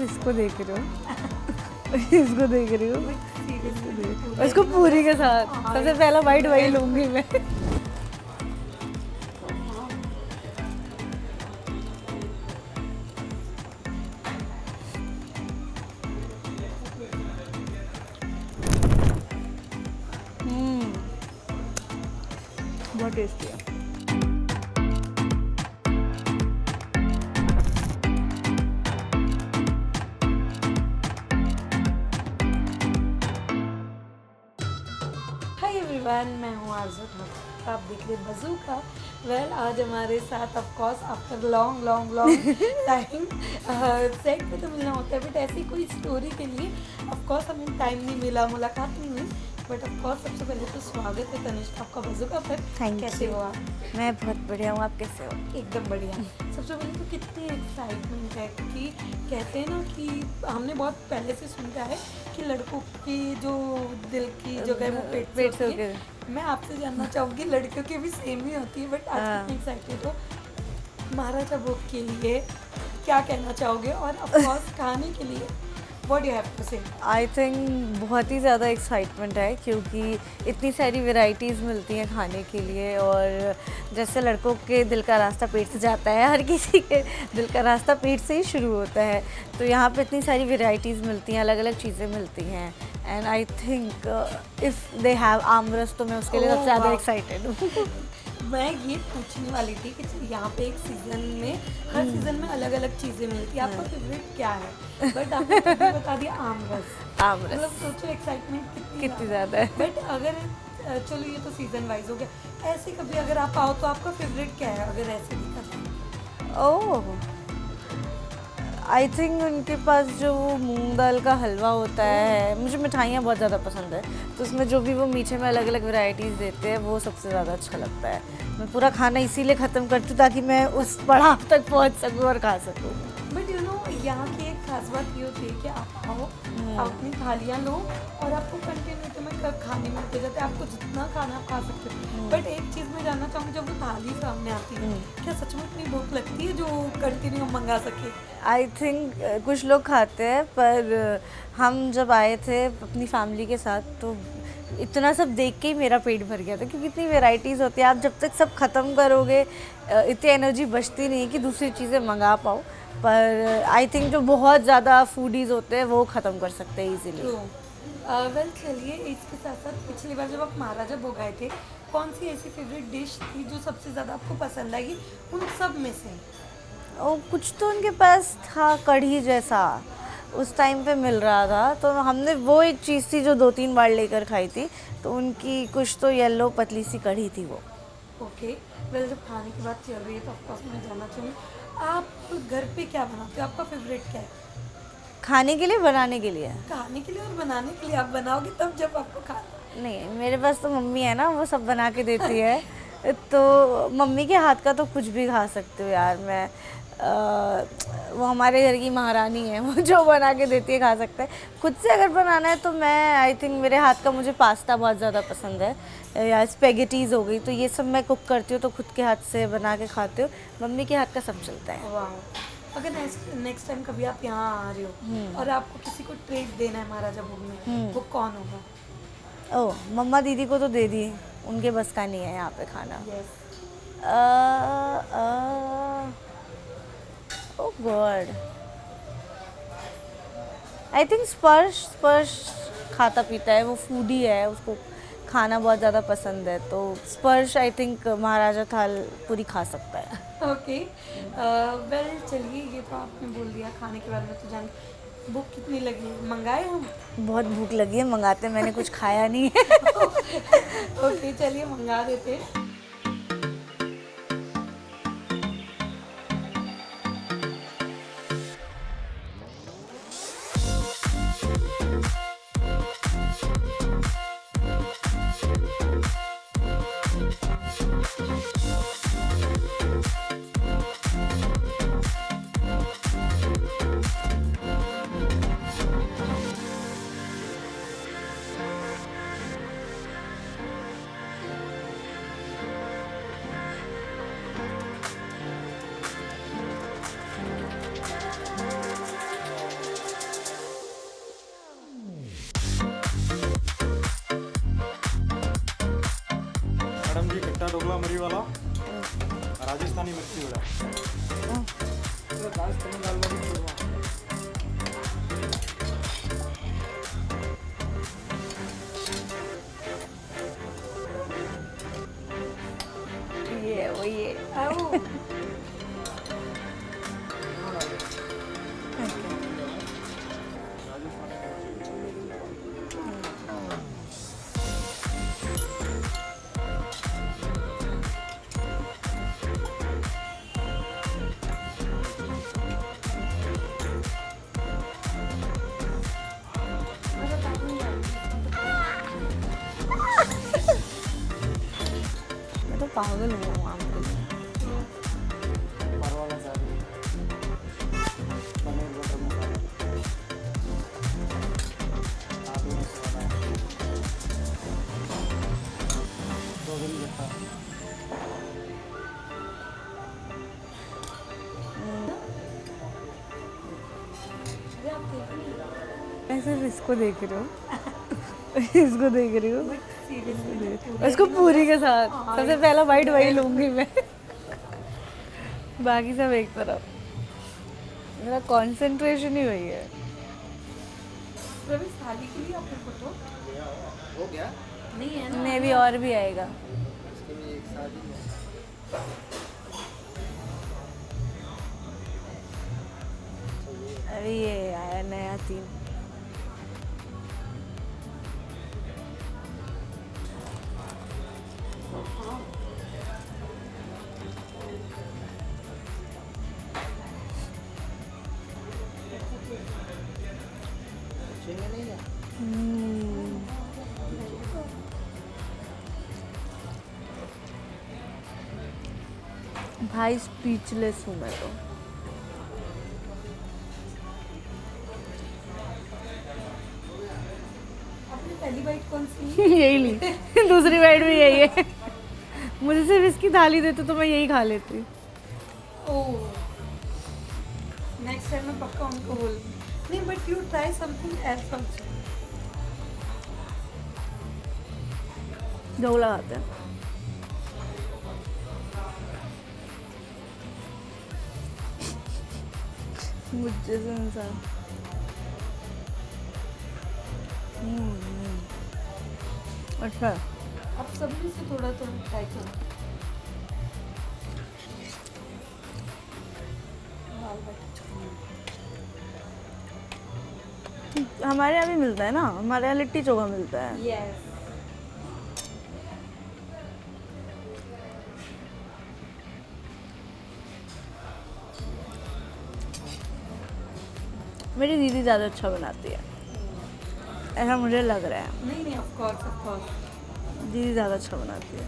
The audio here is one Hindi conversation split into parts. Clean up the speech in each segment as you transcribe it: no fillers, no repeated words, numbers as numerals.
इसको देख रही हूँ इसको देख रही हूँ इसको पूरी के साथ सबसे पहला बाइट वही लूँगी मैं। बहुत टेस्टी है। हाय एवरीवन, मैं हूँ आरज़ू ठाकुर, आप देख रहे बज़ूका। वेल आज हमारे साथ of course after long long long time set पे तो मिलना होता है, बट ऐसी कोई स्टोरी के लिए ऑफ कोर्स हमें टाइम नहीं मिला, मुलाकात नहीं हुई। बट ऑफ कोर्स सबसे पहले तो स्वागत है तनिष्क आपका बज़ूका पर। कैसे हो आप? मैं बहुत बढ़िया हूँ, आप कैसे हो? एकदम बढ़िया। सबसे पहले तो कितनी एक्साइटमेंट है, क्योंकि कहते हैं ना कि हमने बहुत पहले से सुनता है कि लड़कों की जो दिल की जगह है वो पेट से होती है। मैं आपसे जानना चाहूँगी, लड़कियों की भी सेम ही होती है, बट आज कितनी एक्साइटेड हो महाराजा भोग के लिए, क्या कहना चाहोगे? और ऑफ कोर्स खाने के लिए व्हाट यू हैव टू से? आई थिंक बहुत ही ज़्यादा एक्साइटमेंट है क्योंकि इतनी सारी वैरायटीज़ मिलती हैं खाने के लिए। और जैसे लड़कों के दिल का रास्ता पेट से जाता है, हर किसी के दिल का रास्ता पेट से ही शुरू होता है। तो यहाँ पे इतनी सारी वैरायटीज़ मिलती हैं, अलग अलग चीज़ें मिलती हैं। And I think if they have aamras तो मैं उसके लिए सबसे ज़्यादा एक्साइटेड हूँ। मैं ये पूछने वाली थी कि यहाँ पे एक सीज़न में हर सीज़न में अलग अलग चीज़ें मिलती है, आपका फेवरेट क्या है? बट आपने खुद ही बता दिया आमरस। मतलब सोचो एक्साइटमेंट कितनी ज़्यादा है। बट अगर चलो ये तो सीज़न वाइज हो गया, ऐसे कभी अगर आप आओ तो आपका फेवरेट क्या है अगर ऐसे दिखा? ओह, आई थिंक उनके पास जो वो मूंग दाल का हलवा होता है, मुझे मिठाइयाँ बहुत ज़्यादा पसंद है, तो उसमें जो भी वो मीठे में अलग अलग वैरायटीज़ देते हैं वो सबसे ज़्यादा अच्छा लगता है। मैं पूरा खाना इसीलिए ख़त्म करती हूँ ताकि मैं उस पड़ाव तक पहुँच सकूँ और खा सकूँ। बट यू नो यहाँ की एक खास बात ये होती है कि आप आओ, आप अपनी थालियाँ लो और आपको कंटिन्यूटी में खाने मिलते जाते हैं, आपको जितना खाना आप खा सकते हो। बट एक चीज़ मैं जानना चाहूँगी, जब वो थाली सामने आती है क्या सच में इतनी भूख लगती है जो कंटिन्यू हम मंगा सके? आई थिंक कुछ लोग खाते हैं, पर हम जब आए थे अपनी फैमिली के साथ तो इतना सब देख के ही मेरा पेट भर गया था, क्योंकि इतनी वैरायटीज़ होती है। आप जब तक सब ख़त्म करोगे इतनी एनर्जी बचती नहीं कि दूसरी चीज़ें मंगा पाओ। पर आई थिंक जो बहुत ज़्यादा फूडीज़ होते हैं वो ख़त्म कर सकते हैं ईजीली। वेल चलिए, इसके साथ साथ पिछली बार जब आप महाराजा भोग आए थे, कौन सी ऐसी फेवरेट डिश थी जो सबसे ज़्यादा आपको पसंद आई उन सब में से? और कुछ तो उनके पास था कढ़ी जैसा, उस टाइम पे मिल रहा था, तो हमने वो एक चीज़ थी जो 2-3 बार लेकर खाई थी। तो उनकी कुछ तो येलो पतली सी कढ़ी थी वो। ओके। वेल जब खाने की बात चल रही है तो ऑफकोर्स मैं जानना चाहूँगी, आप घर पे क्या बनाते हो? आपका फेवरेट क्या है? खाने के लिए, बनाने के लिए? खाने के लिए और बनाने के लिए। आप बनाओगे तब जब आपको खाना। नहीं, मेरे पास तो मम्मी है ना, वो सब बना के देती है। तो मम्मी के हाथ का तो कुछ भी खा सकती हूँ यार मैं। वो हमारे घर की महारानी है, वो जो बना के देती है खा सकते हैं। खुद से अगर बनाना है तो मैं आई थिंक मेरे हाथ का, मुझे पास्ता बहुत ज़्यादा पसंद है या स्पेगेटीज़ हो गई, तो ये सब मैं कुक करती हूँ तो खुद के हाथ से बना के खाती हूँ। मम्मी के हाथ का सब चलता है। वाह। अगर नेक्स्ट टाइम कभी आप यहाँ आ रहे हो और आपको किसी को ट्रीट देना है महाराजा भोग में, वो कौन होगा? ओह, मम्मा दीदी को तो दे दी, उनके बस का नहीं है यहाँ पे खाना। ओह गॉड, आई थिंक स्पर्श खाता पीता है, वो फूडी है, उसको खाना बहुत ज़्यादा पसंद है, तो स्पर्श आई थिंक महाराजा थाल पूरी खा सकता है। ओके। वेल चलिए, ये तो आपने बोल दिया खाने के बारे में, तो जान भूख कितनी लगी है? मंगाए हम? बहुत भूख लगी है, मंगाते, मैंने कुछ खाया नहीं है। ओके चलिए मंगा देते हैं। ग्रेवी वाला राजस्थानी मिर्ची वड़ा राजस्थानी दाल वाली चूरमा ये वो ये आओ मैं तो पागल हूँ आम के लिए। परवाला साग पनीर बटर मसाला आलू मसाला सोयाबीन गट्टा अरे आप देख नहीं मैं सिर्फ इसको देख रही हूँ इसको देख रही हूँ सीरियसली उसको पूरी के साथ सबसे पहला बाइट वही लूंगी मैं बाकी सब एक तरफ मेरा कंसंट्रेशन ही वही है। रवि शादी के लिए आपने फोटो हो गया नहीं है ना मे भी और भी आएगा। इसके भी एक शादी है अभी ये आया नया थीम। चाहिए नहीं है भाई स्पीचलेस हूँ मैं तो। आपने पहली बाइट कौन सी ली? यही ली दूसरी बाइट भी यही है मुझे सिर्फ इसकी थाली देते तो मैं यही खा लेती। ओह नेक्स्ट टाइम मैं पक्का उनको बोलूँगी नहीं but you try something else also ढोक लगाते हैं। मुझे से इंसान अच्छा आप सभी से थोड़ा थोड़ा ट्राई करो दाल बाटी चूरमा हमारे यहाँ भी मिलता है ना, हमारे यहाँ लिट्टी चोखा मिलता है। यस मेरी दीदी ज़्यादा अच्छा बनाती है ऐसा मुझे लग रहा है। नहीं नहीं ऑफ कोर्स दीदी ज़्यादा अच्छा बनाती है।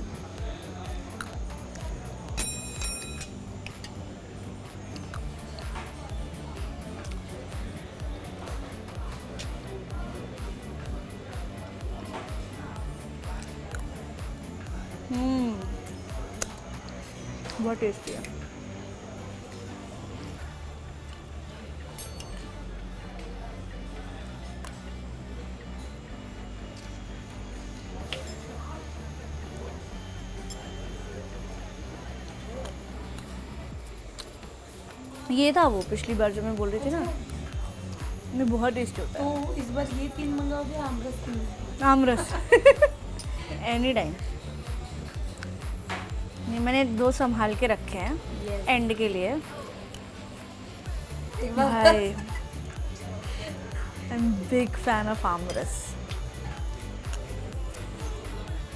बहुत टेस्टी है। ये था वो पिछली बार जो मैं बोल रही थी ना, ये बहुत टेस्टी होता है। तो इस बार ये 3 मंगाओगे आमरस 3 आमरस एनी टाइम। नहीं मैंने 2 संभाल के रखे हैं Yes. एंड के लिए। एक बार भाई I am big fan of aamras.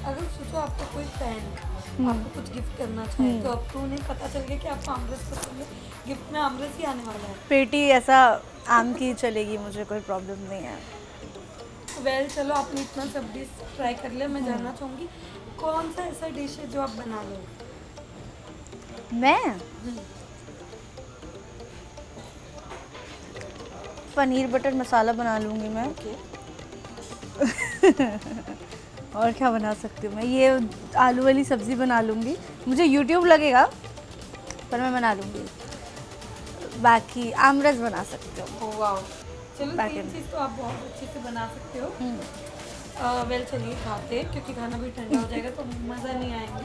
अगर सोचो आपको कोई फैन आपको कुछ गिफ्ट करना चाहे तो आपको उन्हें पता चल गया कि आपको आमरस पसंद है, गिफ्ट में आमरस ही आने वाला है। पेटी ऐसा आम की चलेगी, मुझे कोई प्रॉब्लम नहीं है। वेल चलो आपने इतना सब डिश ट्राई कर लिया, मैं जानना चाहूँगी कौन सा ऐसा डिश है जो आप बना लो। मैं पनीर बटर मसाला बना लूँगी मैं। ओके और क्या बना सकती हूँ मैं, ये आलू वाली सब्ज़ी बना लूँगी। मुझे यूट्यूब लगेगा पर मैं बना लूँगी। बाकी आमरस बना सकती हूँ। ओह वाओ, चलो Back 3 end. चीज़ तो आप बहुत अच्छे से बना सकते हो। वेल चलिए खाते हैं क्योंकि खाना भी ठंडा हो जाएगा तो मज़ा नहीं आएंगे।